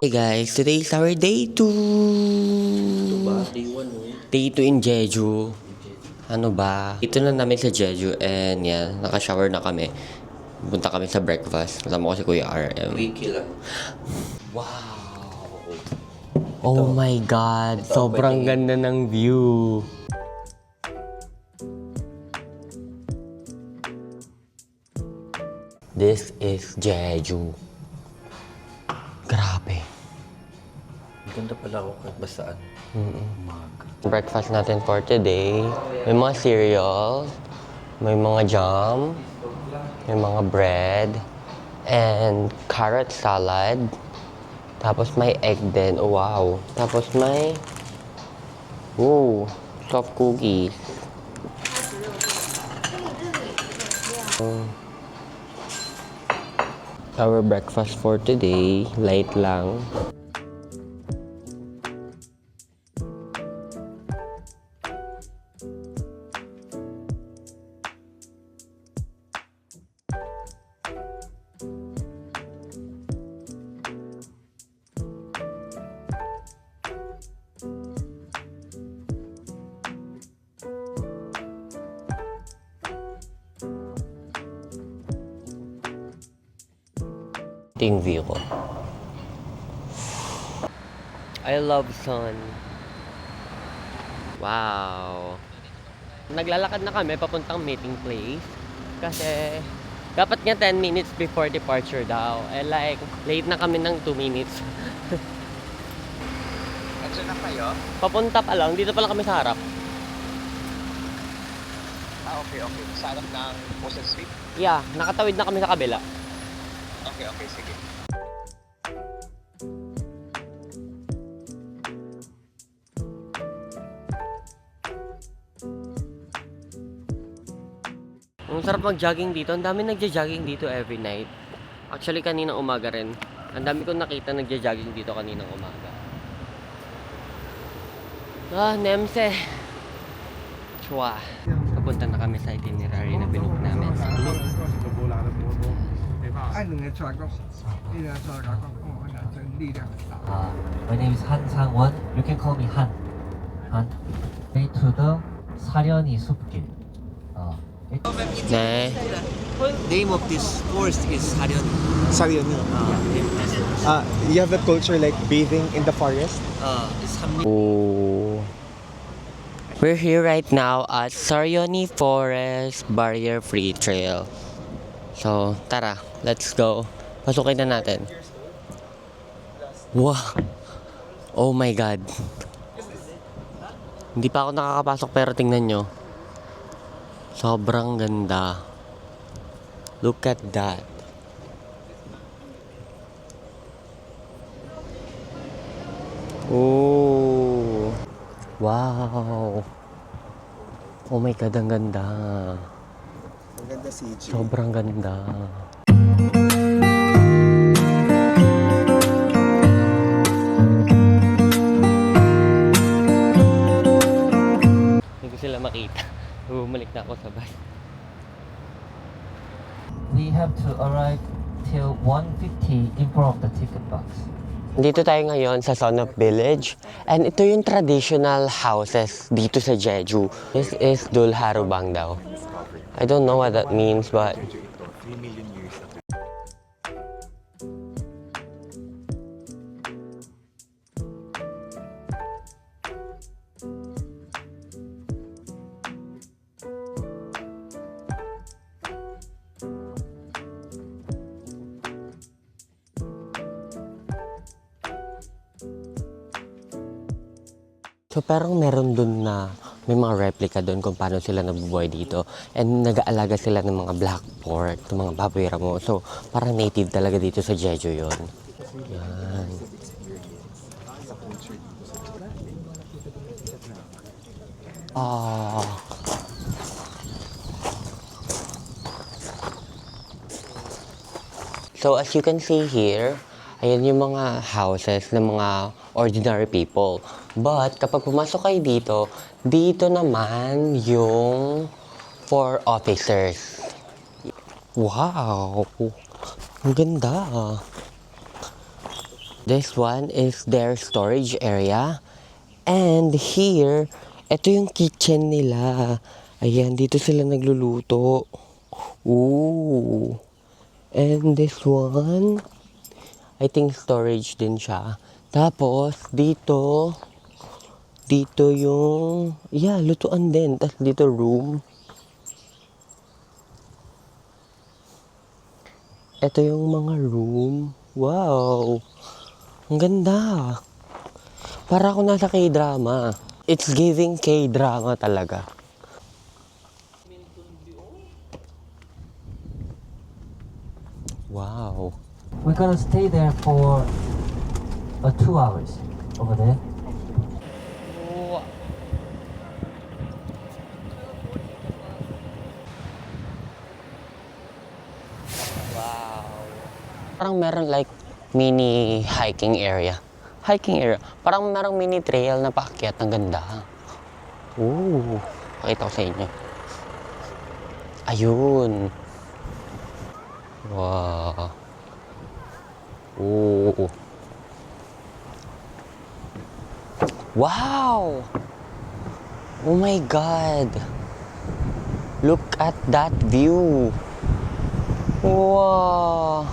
Hey guys, today is our day 2. Day 1 Day 2 in Jeju. Ano ba? Ito na namin sa Jeju and yan, naka-shower na kami. Punta kami sa breakfast. Kasama ko si Kuya RM. Wiki lang. Wow! Oh my God! Sobrang ganda ng view! This is Jeju. Grabe. Ganda pala ako kahit ba saan. Umaga. Breakfast natin for today. May mga cereal, may mga jam, may mga bread, and carrot salad. Tapos may egg din. Oh, wow. Tapos may soft cookies. Our breakfast for today, light lang. Ito yung view ko. I love sun. Wow. Naglalakad na kami papuntang meeting place. Kasi dapat nga 10 minutes before departure daw. Like, late na kami ng 2 minutes. Nandiyan na kayo? Papunta pa lang. Dito pa lang kami sa harap. Okay. Sa harap ng Ocean Street? Yeah, nakatawid na kami sa kabila. Okay, sige. Ang sarap mag-jogging dito. Ang dami nagja-jogging dito every night. Actually, kaninang umaga rin. Ang dami kong nakita nagja-jogging dito kaninang umaga. Nemse. Chua. Papunta na kami sa itinerary na binook namin. My name is Han Sang-won. You can call me Han. Han. Way to the 사려니 숲길. Ne. Name of this forest is Harion. Saryoni. You have that culture like bathing in the forest? It's Hamni. Ooh. We're here right now at Saryoni Forest Barrier Free Trail. So, tara, let's go. Pasukin na natin. Wow! Oh my God. Hindi pa ako nakakapasok pero tingnan nyo. Sobrang ganda. Look at that. Oh! Wow! Oh my God, ang ganda. Ang ganda CG. Sobrang ganda. Hindi ko sila makita. Bumalik na ako sa bus. We have to arrive till 1:50 in front of the ticket box. Dito tayo ngayon sa Sonop Village. And ito yung traditional houses dito sa Jeju. This is Dulharubang daw. I don't know what that means, but... So parang meron dun na may mga replica dun kung paano sila nabubuhay dito. And nag-aalaga sila ng mga black pork, ng mga baboy ramo. So parang native talaga dito sa Jeju yon. Yan. So as you can see here, ayan yung mga houses ng mga ordinary people. But kapag pumasok kayo dito, dito naman yung for officers. Wow! Ang ganda. This one is their storage area. And here, ito yung kitchen nila. Ayan, dito sila nagluluto. Ooh. And this one, I think storage din siya. Tapos, dito yung, lutuan din. Tapos dito room. Ito yung mga room. Wow! Ang ganda. Para ako nasa K-drama. It's giving K-drama talaga. Wow. We're gonna stay there for 2 hours over there. Parang meron like mini hiking area. Parang merong mini trail na paakyat. Ang ganda. Ooh. Pakita ko sa inyo. Ayun. Wow. Ooh. Wow! Oh my God! Look at that view! Wow!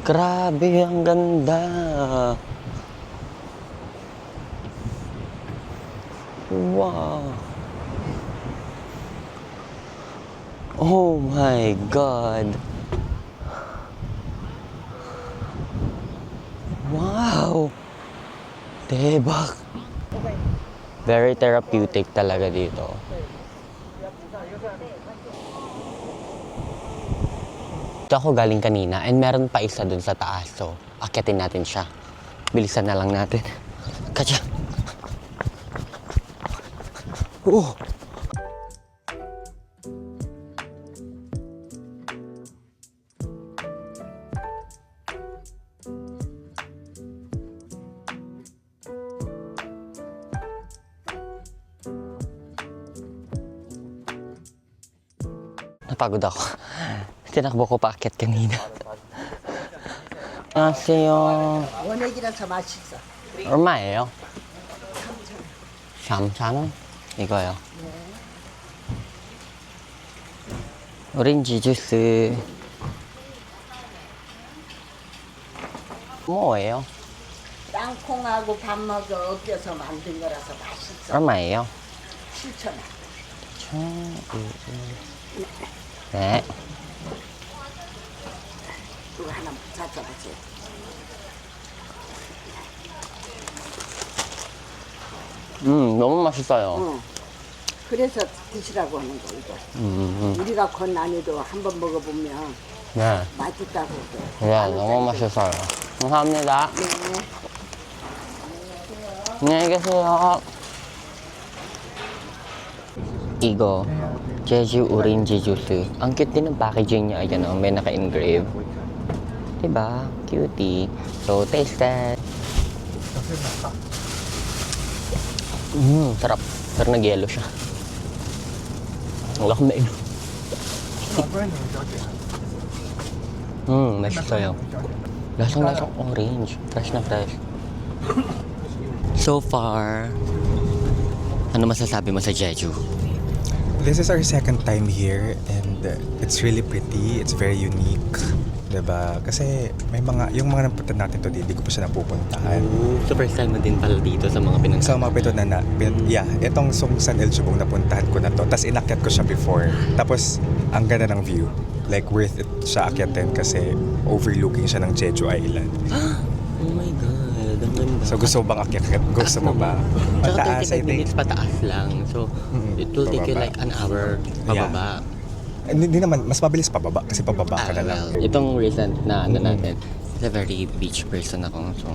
Grabe, ang ganda! Wow! Oh my God! Wow! Debak! Very therapeutic talaga dito. Ito ako galing kanina and meron pa isa dun sa taas. So, akyatin natin siya. Bilisan na lang natin. Katya! Oh! Napagod ako. Tinakbo ko paakyat kanina. 안녕하세요. 원액이라서 맛있어. 얼마예요? 3,000원? 이거요. 오렌지 주스. 뭐예요? 땅콩하고 밥 먹어 엎겨서 만든 거라서 맛있어. 얼마예요? 7,000원. 네. 이거 하나 잡숴보세요. 너무 맛있어요. 응. 그래서 드시라고 하는 거 이거. 우리가 건 난이도 한번 먹어보면 네. 맛있다고. 네, 너무 맛있어요. 감사합니다. 네. 안녕히 계세요. 이거 제주 오렌지 주스. Ang cute din ng packaging niya. Ayan o, may naka-engrave. Diba? Cutie. So, taste that. Sarap. Pero nag-yellow siya. Wala akong nainom. 맛있어요. lasang-lasang orange. Fresh na fresh. So far, ano masasabi mo sa Jeju? This is our second time here and it's really pretty. It's very unique. Diba? Kasi may yung mga napunta natin to di ko pa siya napupuntahan. So first time mo din pala dito sa mga pinag- Sa mga pito itong Songsan El Chubong napuntahan ko na to. Tapos inakyat ko siya before. Tapos ang ganda ng view. Like worth it siya akyatin kasi overlooking siya ng Jeju Island. Oh my God, ang ganda. So gusto mo bang akyat? Gusto mo ba? Tsaka Mataas, I 25 think. minutes pataas lang. So, it will take you Pababa. like an hour pababa. Hindi naman, mas mabilis pababa kasi pababa ka na lang. Itong recent na ano natin, is a very beach person ako. So,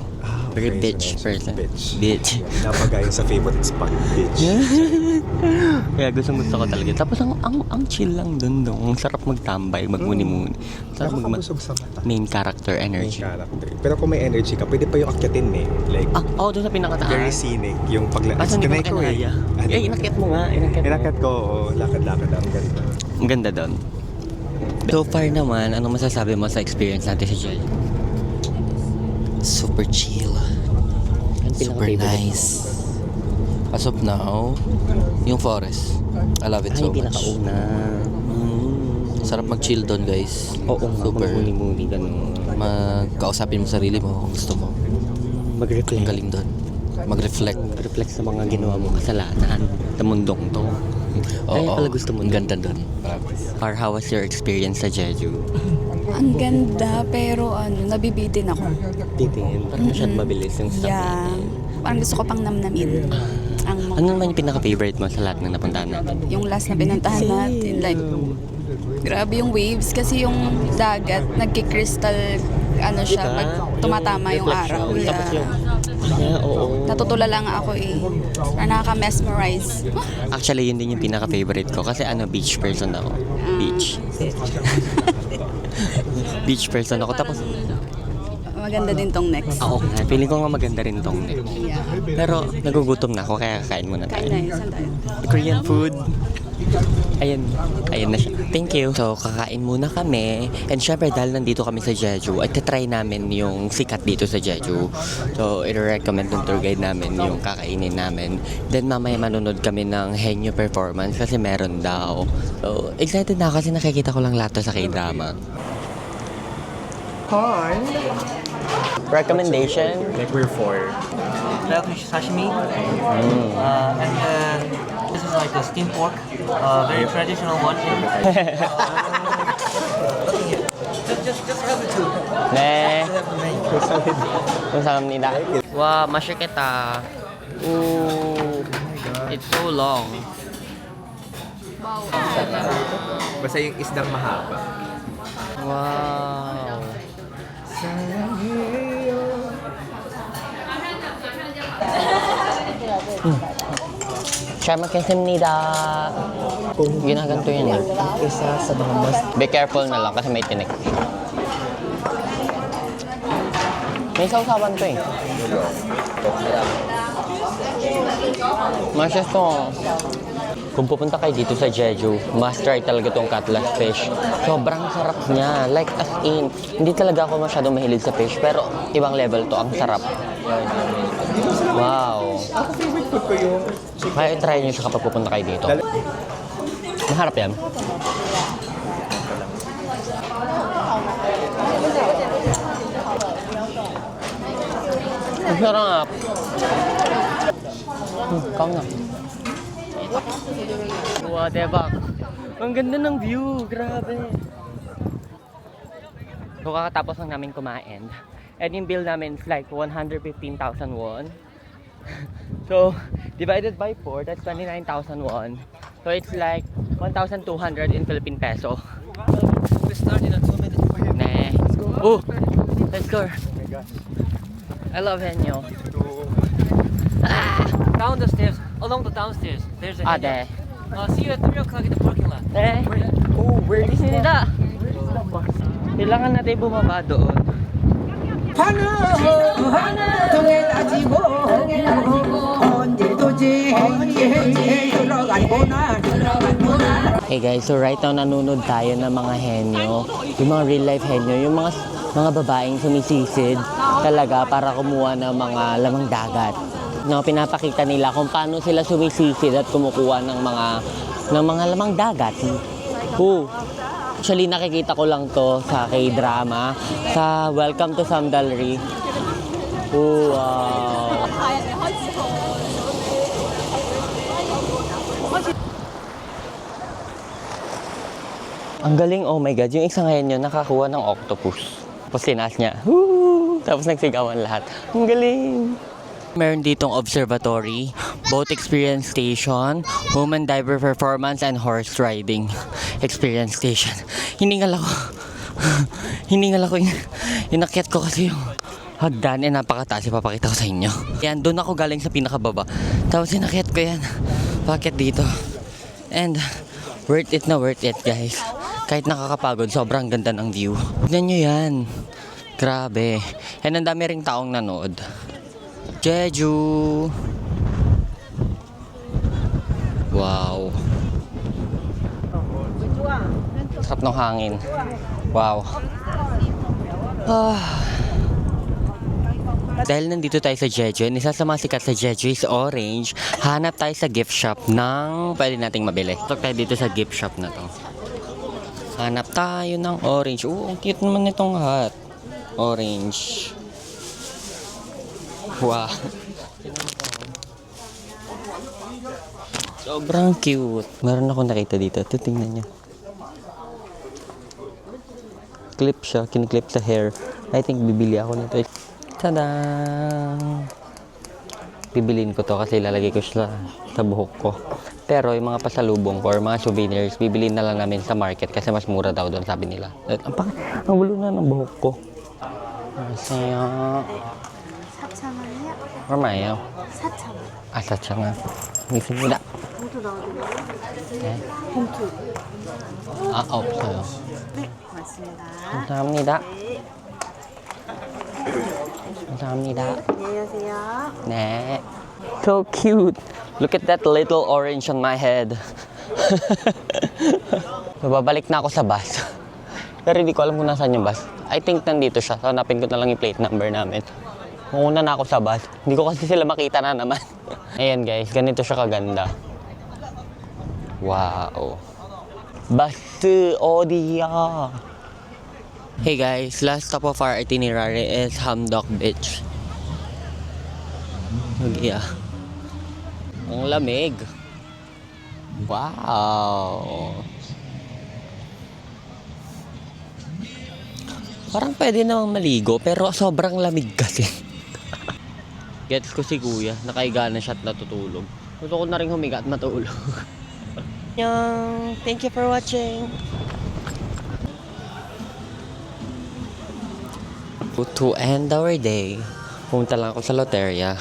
very okay, beach so person. Beach. Beach. Napagayon sa favorite spot, beach. Kaya gusto ko talaga. Tapos ang chill lang dun. Ang sarap magtambay, magmuni-muni. Sarap Nakakabusog sa mata. main character May energy. character. Pero kung may energy ka, pwede pa yung akyatin eh. Like, Doon sa pinakataas. very scenic. Yung Saan hindi ko ko eh. kinaya? Inakyat mo nga. Inakyat mo. Inakyat ko, lakad-lakad ang ganda. Ang ganda doon. So far naman, anong masasabi mo sa experience natin sa Jeju? Super chill. Super nice. As of now, yung forest. I love it so much. pinakauna. Sarap mag-chill doon, guys. Oo nga, Super. magmuni-muni, ganun. Magkausapin mo sarili mo kung gusto mo. Ang Mag-reflect. galing doon. Mag-reflect. Mag-reflect sa mga ginawa mong kasalanan sa mundong to. Kaya pala gusto mo Ang doon. ganda doon. Promise. Or how was your experience sa Jeju? Ang ganda, pero nabibitin ako. Titin, parang masyadong mabilis yung stuff Yeah. natin. Parang gusto ko pang namnamin. Ang Ano naman yung pinaka-favorite mo sa lahat ng napuntahan natin? yung last na pinuntahan natin, like, grabe yung waves. Kasi yung dagat, nagki-crystal, siya, pag tumatama yung araw. Reflection. Tapos yung, oo. Natutula lang ako eh. Parang nakaka-mesmerize. Actually, yun din yung pinaka-favorite ko. Kasi beach person ako. Beach. Beach person ako. Tapos, Maganda din tong next. ako nga, feeling ko nga maganda rin tong next. Yeah. Pero, nagugutom na ako, kaya kakain muna Kain tayo. na yun. Saan tayo? Korean food. Ayun na siya. Thank you. So, kakain muna kami. And syempre, dahil nandito kami sa Jeju, at try namin yung sikat dito sa Jeju. So, i-recommend ng tour guide namin yung kakainin namin. Then, mamaya manunod kami ng Henyo performance kasi meron daw. So, excited na ako kasi nakikita ko lang lahat to sa K-drama. Recommendation? Like we're four. Fish sashimi. And this is like a steamed pork, very traditional one. just have it too. 네. 감사합니다. 와, 맛있겠다. Ooh, it's so long. Basta yung isdang mahaba. Wow. 잘 먹겠습니다. Ginaganto yun eh. Isa sa mga mas... Be careful na lang kasi may tinik. May sausawan to eh. Masya to. Kung pupunta kayo dito sa Jeju, must try talaga tong cutlass fish. Sobrang sarap niya. Like as in, hindi talaga ako masyadong mahilig sa fish, pero ibang level to. Ang sarap. Wow. Kaya i-try nyo siya kapag pupunta kayo dito. Maharap yan. Ang sarap. Ikaw na. Wow, debak. Ang ganda ng view. Grabe. So, kakatapos lang namin kumain. And yung bill namin is like 115,000 won. So, divided by 4, that's 29,000 won. So, it's like 1,200 in Philippine peso. We started at 2 minutes. Nah. Oh, let's go. I love Henyo. Down the stairs, along the downstairs, there's a there. see you at 3 o'clock in the parking lot. Oh, where is it? Kailangan natin bumaba doon. Hey guys, so right now nanonood tayo ng mga henyo, yung mga real life henyo, yung mga babaeng sumisisid talaga para kumuha ng mga lamang dagat. No, pinapakita nila kung paano sila sumisisid at kumukuha ng mga lamang dagat. Actually nakikita ko lang to sa K-drama, sa Welcome to Samdalri. Wow. Ang galing, oh my god, yung isang henyo nakakuha ng octopus. Tapos tinaas niya, woo! Tapos nagsigawan lahat. Ang galing! Meron ditong observatory, boat experience station, woman diver performance, and horse riding experience station. Hiningal ako. Hiningal ako. Inakyat ko kasi yung hagdan, napakataas. Ipapakita ko sa inyo. Yan, doon ako galing sa pinakababa. Tapos inakyat ko yan. Pakyat dito. And worth it na worth it, guys. Kahit nakakapagod, sobrang ganda ng view. Tignan nyo yan. Grabe. And ang dami ring taong nanood. Jeju. Wow. sarap ng hangin. Wow. Dahil nandito tayo sa Jeju, isa sa mga sikat sa Jeju is orange, hanap tayo sa gift shop ng pwede nating mabili. Ito tayo dito sa gift shop na to. Hanap tayo ng orange. Ang cute naman nitong hat. Orange. Wow. Sobrang cute. Meron akong nakita dito. Ito, tingnan nyo. Clip siya. Kiniklip sa hair. I think bibili ako nito. Tada! Bibiliin ko to kasi ilalagay ko siya sa buhok ko. Pero yung mga pasalubong ko or mga souvenirs, bibiliin na lang namin sa market kasi mas mura daw doon, sabi nila. Ang gulo na ng buhok ko. Masaya. 4,000원이요? 얼마예요? 4,000원. 아, 4,000원. 있습니다. 봉투 넣어드려요? 네. 봉투. 아, 없어요. 네, 고맙습니다. 감사합니다. 감사합니다. 안녕히 가세요. 네. So cute. Look at that little orange on my head. So, babalik na ako sa bus. Pero hindi ko alam kung nasaan yung bus. I think nandito siya. So, hanapin ko na lang yung plate number namin. Mauna na ako sa bus. Hindi ko kasi sila makita na naman. Ayan guys, ganito siya kaganda. Wow. Bus Odia. Hey guys, last stop of our itinerary is Hamdok Beach. Yeah. Ang lamig. Wow. Parang pwede namang maligo pero sobrang lamig kasi. Gets ko si kuya, nakahiga na siya at natutulog. Gusto ko na rin humiga at matulog. Yang, thank you for watching. To end our day, pumunta lang ako sa Loteria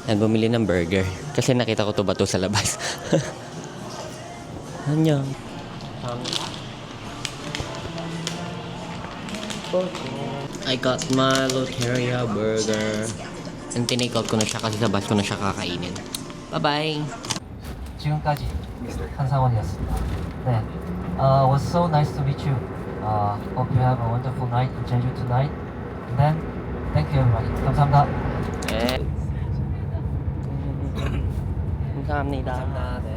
and bumili ng burger kasi nakita ko to bato sa labas. Annyeong. I got my Loteria burger. And tinake out ko na siya kasi sa bus ko na siya kakainin. Bye-bye! 지금까지 한상원이었습니다. 네, was so nice to meet you. Hope you have a wonderful night in Jeju tonight. And then, thank you everybody. 감사합니다. 네. 감사합니다. 네.